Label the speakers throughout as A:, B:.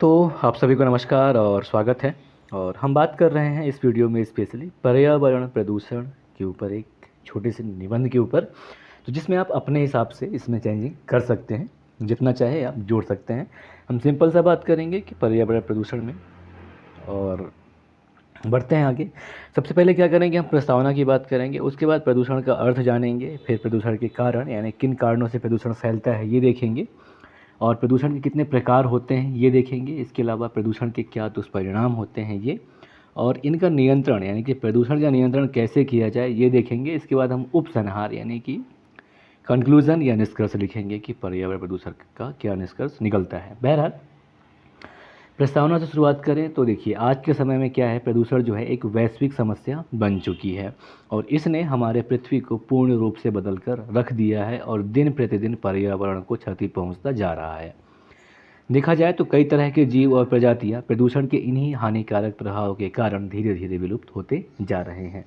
A: तो आप सभी को नमस्कार और स्वागत है। और हम बात कर रहे हैं इस वीडियो में स्पेशली पर्यावरण प्रदूषण के ऊपर, एक छोटे से निबंध के ऊपर, तो जिसमें आप अपने हिसाब से इसमें चेंजिंग कर सकते हैं, जितना चाहे आप जोड़ सकते हैं। हम सिंपल सा बात करेंगे कि पर्यावरण प्रदूषण में, और बढ़ते हैं आगे। सबसे पहले क्या करेंगे, हम प्रस्तावना की बात करेंगे, उसके बाद प्रदूषण का अर्थ जानेंगे, फिर प्रदूषण के कारण यानी किन कारणों से प्रदूषण फैलता है ये देखेंगे, और प्रदूषण के कितने प्रकार होते हैं ये देखेंगे। इसके अलावा प्रदूषण के क्या दुष्परिणाम होते हैं ये, और इनका नियंत्रण यानी कि प्रदूषण का नियंत्रण कैसे किया जाए ये देखेंगे। इसके बाद हम उपसंहार यानी कि कंक्लूज़न या निष्कर्ष लिखेंगे कि पर्यावरण प्रदूषण का क्या निष्कर्ष निकलता है। बहरहाल प्रस्तावना से शुरुआत करें तो देखिए, आज के समय में क्या है, प्रदूषण जो है एक वैश्विक समस्या बन चुकी है और इसने हमारे पृथ्वी को पूर्ण रूप से बदल कर रख दिया है और दिन प्रतिदिन पर्यावरण को क्षति पहुंचता जा रहा है। देखा जाए तो कई तरह के जीव और प्रजातियां प्रदूषण के इन्हीं हानिकारक प्रभाव के कारण धीरे धीरे विलुप्त होते जा रहे हैं।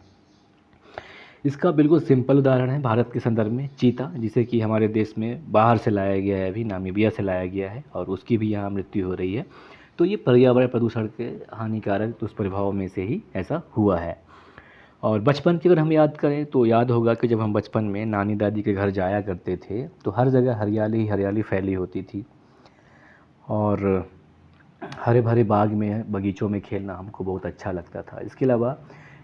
A: इसका बिल्कुल सिंपल उदाहरण है भारत के संदर्भ में चीता, जिसे कि हमारे देश में बाहर से लाया गया है, अभी नामीबिया से लाया गया है और उसकी भी यहाँ मृत्यु हो रही है। तो ये पर्यावरण प्रदूषण के हानिकारक दुष्प्रभावों में से ही ऐसा हुआ है। और बचपन की अगर हम याद करें तो याद होगा कि जब हम बचपन में नानी दादी के घर जाया करते थे तो हर जगह हरियाली ही हरियाली फैली होती थी और हरे भरे बाग में, बगीचों में खेलना हमको बहुत अच्छा लगता था। इसके अलावा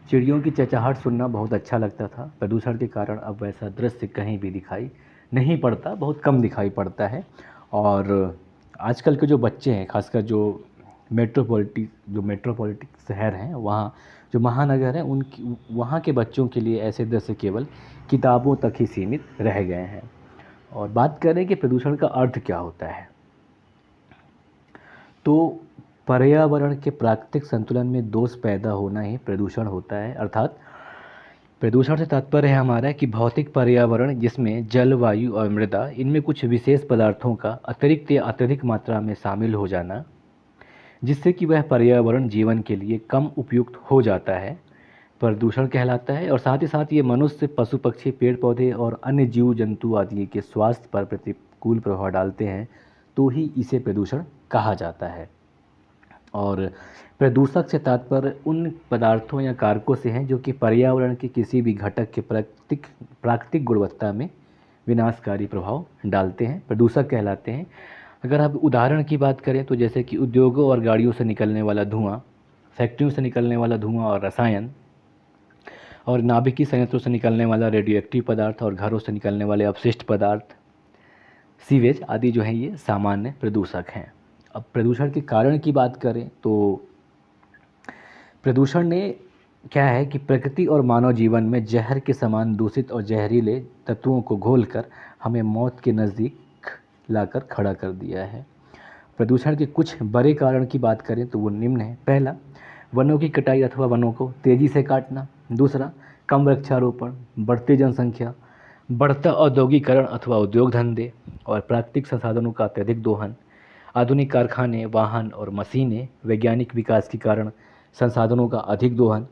A: चिड़ियों की चहचहाट सुनना बहुत अच्छा लगता था। प्रदूषण के कारण अब वैसा दृश्य कहीं भी दिखाई नहीं पड़ता, बहुत कम दिखाई पड़ता है। और आजकल के जो बच्चे हैं, खासकर जो मेट्रोपॉलिटिक शहर हैं, वहाँ जो महानगर हैं, उनकी वहाँ के बच्चों के लिए ऐसे दृश्य केवल किताबों तक ही सीमित रह गए हैं। और बात करें कि प्रदूषण का अर्थ क्या होता है, तो पर्यावरण के प्राकृतिक संतुलन में दोष पैदा होना ही प्रदूषण होता है। अर्थात प्रदूषण से तात्पर्य है हमारा कि भौतिक पर्यावरण जिसमें जल, वायु और मृदा, इनमें कुछ विशेष पदार्थों का अतिरिक्त या अत्यधिक मात्रा में शामिल हो जाना, जिससे कि वह पर्यावरण जीवन के लिए कम उपयुक्त हो जाता है, प्रदूषण कहलाता है। और साथ ही साथ ये मनुष्य, पशु पक्षी, पेड़ पौधे और अन्य जीव जंतु आदि के स्वास्थ्य पर प्रतिकूल प्रभाव डालते हैं, तो ही इसे प्रदूषण कहा जाता है। और प्रदूषक से तात्पर्य उन पदार्थों या कारकों से हैं जो कि पर्यावरण के किसी भी घटक के प्राकृतिक गुणवत्ता में विनाशकारी प्रभाव डालते हैं, प्रदूषक कहलाते हैं। अगर आप उदाहरण की बात करें तो जैसे कि उद्योगों और गाड़ियों से निकलने वाला धुआं, फैक्ट्रियों से निकलने वाला धुआं और रसायन, और नाभिकीय संयंत्रों से निकलने वाला रेडियो एक्टिव पदार्थ, और घरों से निकलने वाले अपशिष्ट पदार्थ, सीवेज आदि जो हैं, ये सामान्य प्रदूषक हैं। अब प्रदूषण के कारण की बात करें तो प्रदूषण ने क्या है कि प्रकृति और मानव जीवन में जहर के समान दूषित और जहरीले तत्वों को घोलकर हमें मौत के नज़दीक लाकर खड़ा कर दिया है। प्रदूषण के कुछ बड़े कारण की बात करें तो वो निम्न है। पहला, वनों की कटाई अथवा वनों को तेज़ी से काटना। दूसरा, कम वृक्षारोपण, बढ़ती जनसंख्या, बढ़ता औद्योगिकरण अथवा उद्योग धंधे और प्राकृतिक संसाधनों का अत्यधिक दोहन, आधुनिक कारखाने, वाहन और मशीनें, वैज्ञानिक विकास के कारण संसाधनों का अधिक दोहन,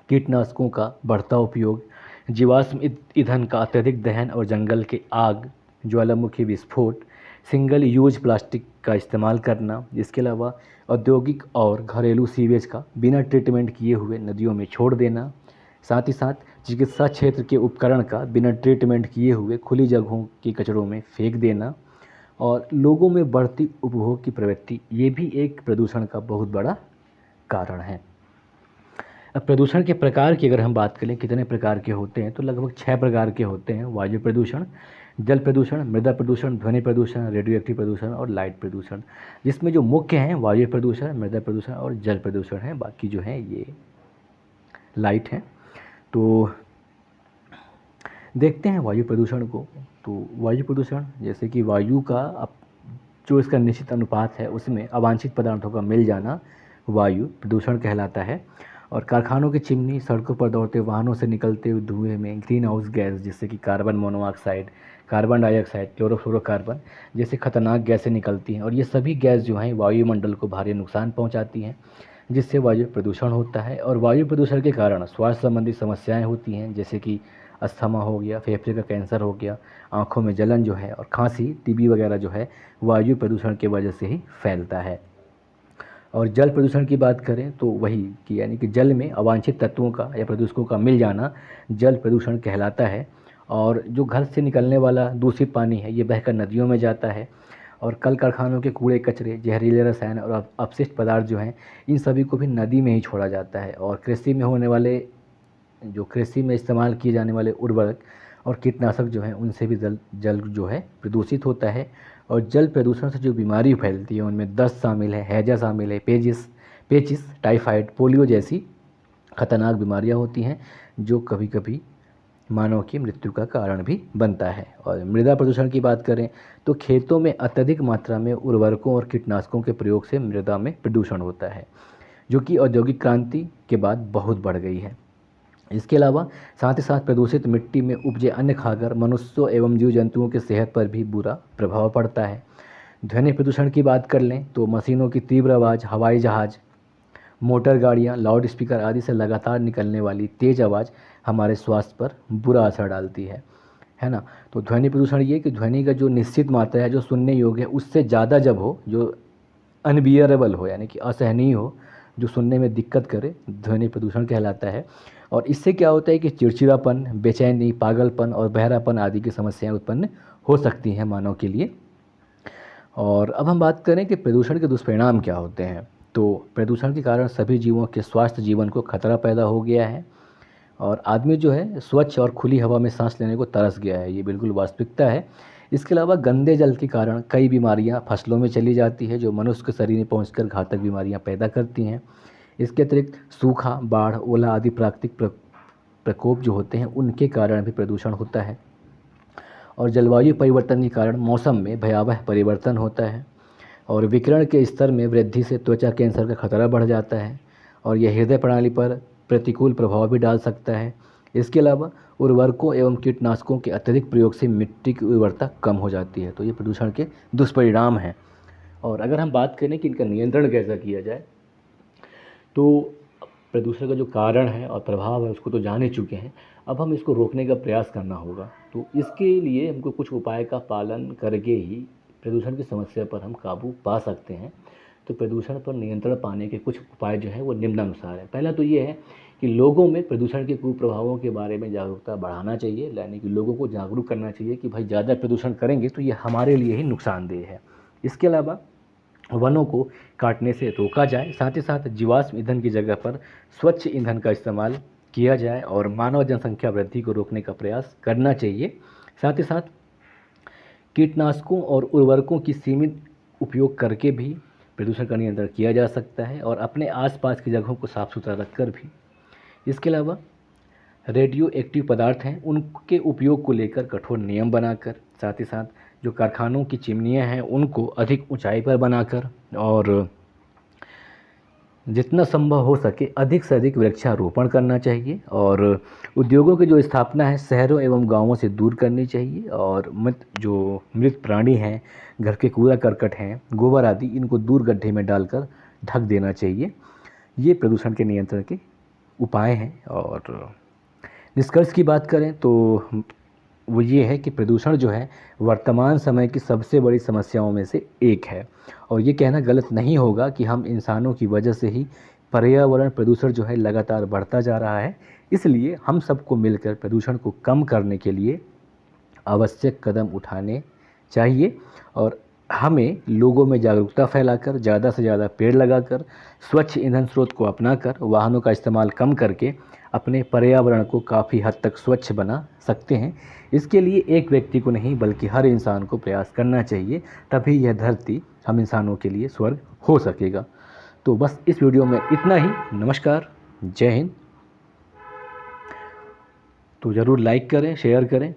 A: कीटनाशकों का बढ़ता उपयोग, जीवाश्म ईंधन का अत्यधिक दहन और जंगल के आग, ज्वालामुखी विस्फोट, सिंगल यूज प्लास्टिक का इस्तेमाल करना। इसके अलावा औद्योगिक और घरेलू सीवेज का बिना ट्रीटमेंट किए हुए नदियों में छोड़ देना। साथ ही साथ चिकित्सा क्षेत्र के उपकरण का बिना ट्रीटमेंट किए हुए खुली जगहों के कचड़ों में फेंक देना, और लोगों में बढ़ती उपभोग की प्रवृत्ति, ये भी एक प्रदूषण का बहुत बड़ा कारण है। अब प्रदूषण के प्रकार की अगर हम बात करें कितने प्रकार के होते हैं, तो लगभग 6 प्रकार के होते हैं। वायु प्रदूषण, जल प्रदूषण, मृदा प्रदूषण, ध्वनि प्रदूषण, रेडियो एक्टिव प्रदूषण और लाइट प्रदूषण, जिसमें जो मुख्य हैं वायु प्रदूषण, मृदा प्रदूषण और जल प्रदूषण है, बाकी जो है ये लाइट हैं। तो देखते हैं वायु प्रदूषण को। तो वायु प्रदूषण जैसे कि वायु का जो इसका निश्चित अनुपात है उसमें अवांछित पदार्थों का मिल जाना वायु प्रदूषण कहलाता है। और कारखानों की चिमनी, सड़कों पर दौड़ते वाहनों से निकलते हुए धुएं में ग्रीन हाउस गैस जैसे कि carbon monoxide, carbon dioxide, chlorofluorocarbon जैसे खतरनाक गैसें निकलती हैं, और ये सभी गैस जो हैं वायुमंडल को भारी नुकसान पहुंचाती हैं, जिससे वायु प्रदूषण होता है। और वायु प्रदूषण के कारण स्वास्थ्य संबंधी समस्याएं होती हैं, जैसे कि अस्थमा हो गया, फेफड़े का कैंसर हो गया, आँखों में जलन जो है, और खांसी, टीबी वगैरह जो है वायु प्रदूषण की वजह से ही फैलता है। और जल प्रदूषण की बात करें तो वही कि यानी कि जल में अवांछित तत्वों का या प्रदूषकों का मिल जाना जल प्रदूषण कहलाता है। और जो घर से निकलने वाला दूषित पानी है ये बहकर नदियों में जाता है, और कल कारखानों के कूड़े कचरे, जहरीले रसायन और अपशिष्ट पदार्थ जो हैं इन सभी को भी नदी में ही छोड़ा जाता है। और कृषि में इस्तेमाल किए जाने वाले उर्वरक और कीटनाशक जो हैं उनसे भी जल जो है प्रदूषित होता है। और जल प्रदूषण से जो बीमारी फैलती है उनमें दस्त शामिल है, हैजा शामिल है, पेचिस, टाइफाइड, पोलियो जैसी खतरनाक बीमारियां होती हैं जो कभी कभी मानव की मृत्यु का कारण भी बनता है। और मृदा प्रदूषण की बात करें तो खेतों में अत्यधिक मात्रा में उर्वरकों और कीटनाशकों के प्रयोग से मृदा में प्रदूषण होता है, जो कि औद्योगिक क्रांति के बाद बहुत बढ़ गई है। इसके अलावा साथ ही साथ प्रदूषित मिट्टी में उपजे अन्य खाकर मनुष्यों एवं जीव जंतुओं की सेहत पर भी बुरा प्रभाव पड़ता है। ध्वनि प्रदूषण की बात कर लें तो मशीनों की तीव्र आवाज़, हवाई जहाज़, मोटर गाड़ियाँ, लाउड स्पीकर आदि से लगातार निकलने वाली तेज़ आवाज़ हमारे स्वास्थ्य पर बुरा असर डालती है ना। तो ध्वनि प्रदूषण ये कि ध्वनि का जो निश्चित मात्रा है जो सुनने योग्य है उससे ज़्यादा जब हो, जो अनबियरेबल हो यानी कि असहनीय हो, जो सुनने में दिक्कत करे, ध्वनि प्रदूषण कहलाता है। और इससे क्या होता है कि चिड़चिड़ापन, बेचैनी, पागलपन और बहरापन आदि की समस्याएं उत्पन्न हो सकती हैं मानव के लिए। और अब हम बात करें कि प्रदूषण के दुष्परिणाम क्या होते हैं। तो प्रदूषण के कारण सभी जीवों के स्वास्थ्य जीवन को खतरा पैदा हो गया है, और आदमी जो है स्वच्छ और खुली हवा में सांस लेने को तरस गया है, ये बिल्कुल वास्तविकता है। इसके अलावा गंदे जल के कारण कई बीमारियां फसलों में चली जाती है जो मनुष्य के शरीर में पहुंचकर घातक बीमारियां पैदा करती हैं। इसके अतिरिक्त सूखा, बाढ़, ओला आदि प्राकृतिक प्रकोप जो होते हैं उनके कारण भी प्रदूषण होता है। और जलवायु परिवर्तन के कारण मौसम में भयावह परिवर्तन होता है, और विकिरण के स्तर में वृद्धि से त्वचा कैंसर का खतरा बढ़ जाता है, और यह हृदय प्रणाली पर प्रतिकूल प्रभाव भी डाल सकता है। इसके अलावा उर्वरकों एवं कीटनाशकों के अत्यधिक प्रयोग से मिट्टी की उर्वरता कम हो जाती है। तो ये प्रदूषण के दुष्परिणाम हैं। और अगर हम बात करें कि इनका नियंत्रण कैसा किया जाए, तो प्रदूषण का जो कारण है और प्रभाव है उसको तो जान ही चुके हैं। अब हम इसको रोकने का प्रयास करना होगा। तो इसके लिए हमको कुछ उपाय का पालन करके ही प्रदूषण की समस्या पर हम काबू पा सकते हैं। तो प्रदूषण पर नियंत्रण पाने के कुछ उपाय जो है वो निम्नानुसार है। पहला तो ये है कि लोगों में प्रदूषण के कुप्रभावों के बारे में जागरूकता बढ़ाना चाहिए, यानी कि लोगों को जागरूक करना चाहिए कि भाई ज़्यादा प्रदूषण करेंगे तो ये हमारे लिए ही नुकसानदेह है। इसके अलावा वनों को काटने से रोका जाए, साथ ही साथ जीवाश्म ईंधन की जगह पर स्वच्छ ईंधन का इस्तेमाल किया जाए, और मानव जनसंख्या वृद्धि को रोकने का प्रयास करना चाहिए। साथ ही साथ कीटनाशकों और उर्वरकों की सीमित उपयोग करके भी प्रदूषण का नियंत्रण किया जा सकता है, और अपने आसपास की जगहों को साफ सुथरा रखकर भी। इसके अलावा रेडियो एक्टिव पदार्थ हैं उनके उपयोग को लेकर कठोर नियम बनाकर, साथ ही साथ जो कारखानों की चिमनियां हैं उनको अधिक ऊंचाई पर बनाकर, और जितना संभव हो सके अधिक से अधिक वृक्षारोपण करना चाहिए। और उद्योगों की जो स्थापना है शहरों एवं गांवों से दूर करनी चाहिए, और मृत प्राणी हैं, घर के कूड़ा करकट हैं, गोबर आदि, इनको दूर गड्ढे में डालकर ढक देना चाहिए। ये प्रदूषण के नियंत्रण के उपाय हैं। और निष्कर्ष की बात करें तो वो ये है कि प्रदूषण जो है वर्तमान समय की सबसे बड़ी समस्याओं में से एक है, और ये कहना गलत नहीं होगा कि हम इंसानों की वजह से ही पर्यावरण प्रदूषण जो है लगातार बढ़ता जा रहा है। इसलिए हम सबको मिलकर प्रदूषण को कम करने के लिए आवश्यक कदम उठाने चाहिए, और हमें लोगों में जागरूकता फैलाकर, ज़्यादा से ज़्यादा पेड़ लगाकर, स्वच्छ ईंधन स्रोत को अपनाकर, वाहनों का इस्तेमाल कम करके अपने पर्यावरण को काफ़ी हद तक स्वच्छ बना सकते हैं। इसके लिए एक व्यक्ति को नहीं बल्कि हर इंसान को प्रयास करना चाहिए, तभी यह धरती हम इंसानों के लिए स्वर्ग हो सकेगा। तो बस इस वीडियो में इतना ही। नमस्कार, जय हिंद। तो ज़रूर लाइक करें, शेयर करें।